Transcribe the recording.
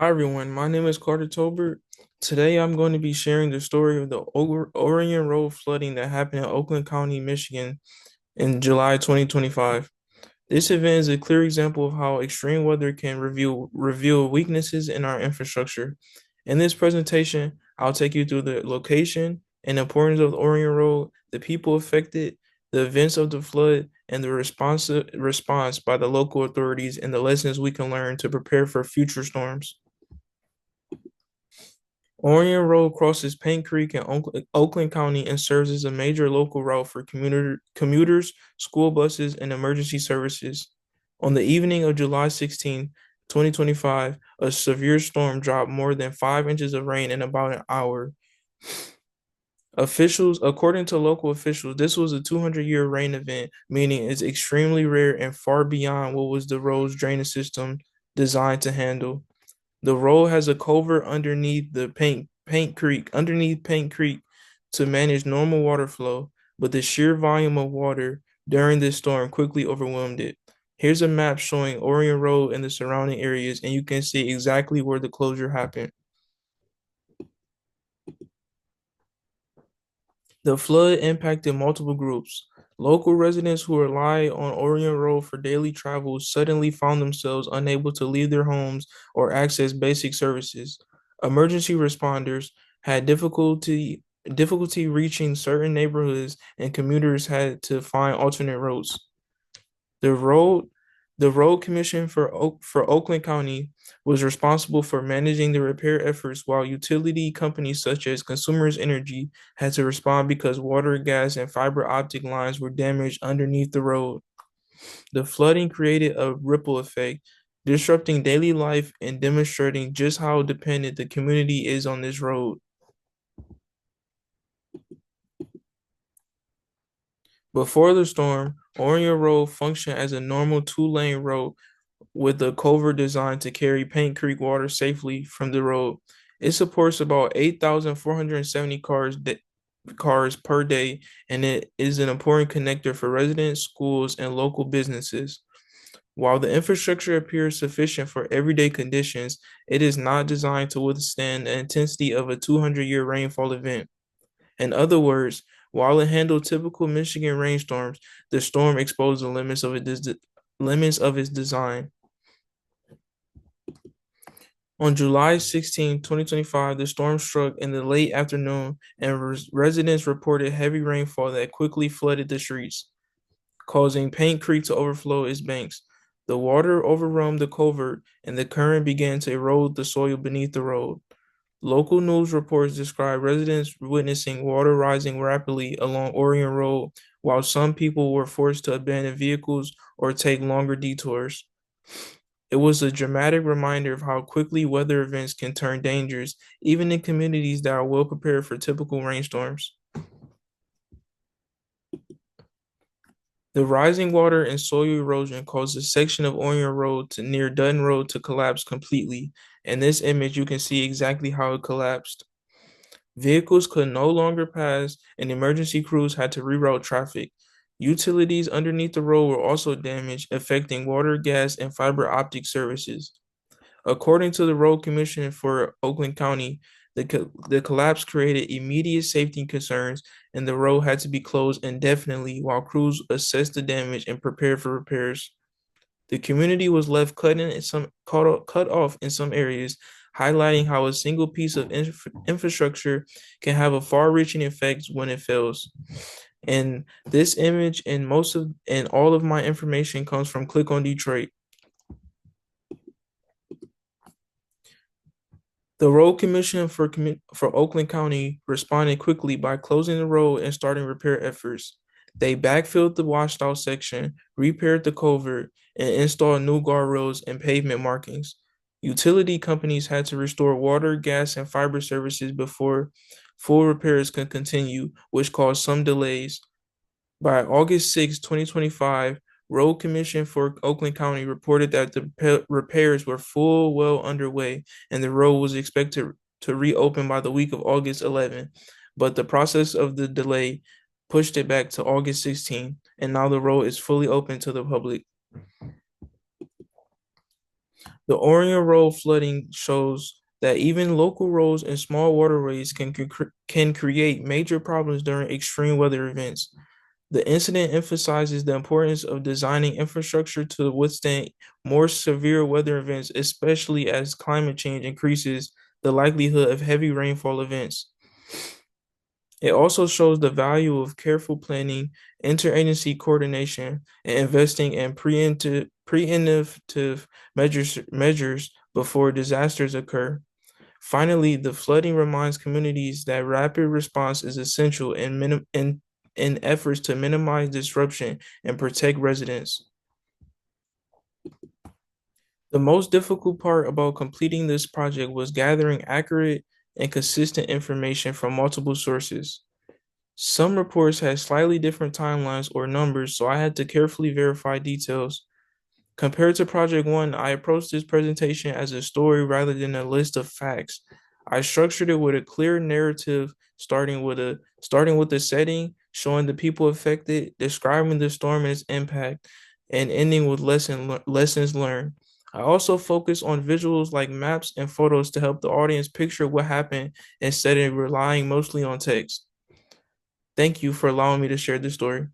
Hi everyone, my name is Carter Tolbert. Today I'm going to be sharing the story of the Orion Road flooding that happened in Oakland County, Michigan in July 2025. This event is a clear example of how extreme weather can reveal weaknesses in our infrastructure. In this presentation, I'll take you through the location and importance of the Orion Road, the people affected, the events of the flood, and the response by the local authorities and the lessons we can learn to prepare for future storms. Orion Road crosses Paint Creek in Oakland County and serves as a major local route for commuters, school buses, and emergency services. On the evening of July 16, 2025, a severe storm dropped more than 5 inches of rain in about an hour. According to local officials, this was a 200-year rain event, meaning it's extremely rare and far beyond what was the road's drainage system designed to handle. The road has a culvert underneath Paint Creek to manage normal water flow, but the sheer volume of water during this storm quickly overwhelmed it. Here's a map showing Orion Road and the surrounding areas, and you can see exactly where the closure happened. The flood impacted multiple groups. Local residents who rely on Orion Road for daily travel suddenly found themselves unable to leave their homes or access basic services. Emergency responders had difficulty reaching certain neighborhoods, and commuters had to find alternate routes. The road the road commission for Oakland County was responsible for managing the repair efforts, while utility companies such as Consumers Energy had to respond because water, gas, and fiber optic lines were damaged underneath the road. The flooding created a ripple effect, disrupting daily life and demonstrating just how dependent the community is on this road. Before the storm, Orion Road functioned as a normal two-lane road with a culvert designed to carry Paint Creek water safely from the road. It supports about 8,470 cars per day, and it is an important connector for residents, schools, and local businesses. While the infrastructure appears sufficient for everyday conditions, it is not designed to withstand the intensity of a 200-year rainfall event. In other words, while it handled typical Michigan rainstorms, the storm exposed the limits of its design. On July 16, 2025, the storm struck in the late afternoon, and residents reported heavy rainfall that quickly flooded the streets, causing Paint Creek to overflow its banks. The water overwhelmed the culvert, and the current began to erode the soil beneath the road. Local news reports describe residents witnessing water rising rapidly along Orion Road, while some people were forced to abandon vehicles or take longer detours. It was a dramatic reminder of how quickly weather events can turn dangerous, even in communities that are well prepared for typical rainstorms. The rising water and soil erosion caused a section of Orion Road to near Dutton Road to collapse completely. In this image, you can see exactly how it collapsed. Vehicles could no longer pass, and emergency crews had to reroute traffic. Utilities underneath the road were also damaged, affecting water, gas, and fiber optic services. According to the Road Commission for Oakland County, the collapse created immediate safety concerns, and the road had to be closed indefinitely while crews assessed the damage and prepared for repairs. The community was left cut off in some areas, highlighting how a single piece of infrastructure can have a far-reaching effect when it fails. And this image and all of my information comes from Click on Detroit. The road commission for Oakland County responded quickly by closing the road and starting repair efforts. They backfilled the washed out section, repaired the culvert, and installed new guardrails and pavement markings. Utility companies had to restore water, gas, and fiber services before full repairs could continue, which caused some delays. By August 6, 2025, Road Commission for Oakland County reported that the repairs were well underway, and the road was expected to reopen by the week of August 11th. But the process of the delay pushed it back to August 16th, and now the road is fully open to the public. The Orion Road flooding shows that even local roads and small waterways can create major problems during extreme weather events. The incident emphasizes the importance of designing infrastructure to withstand more severe weather events, especially as climate change increases the likelihood of heavy rainfall events. It also shows the value of careful planning, interagency coordination, and investing in preemptive measures before disasters occur. Finally, the flooding reminds communities that rapid response is essential in efforts to minimize disruption and protect residents. The most difficult part about completing this project was gathering accurate and consistent information from multiple sources. Some reports had slightly different timelines or numbers, so I had to carefully verify details. Compared to Project One, I approached this presentation as a story rather than a list of facts. I structured it with a clear narrative, starting with the setting, showing the people affected, describing the storm and its impact, and ending with lessons learned. I also focused on visuals like maps and photos to help the audience picture what happened instead of relying mostly on text. Thank you for allowing me to share this story.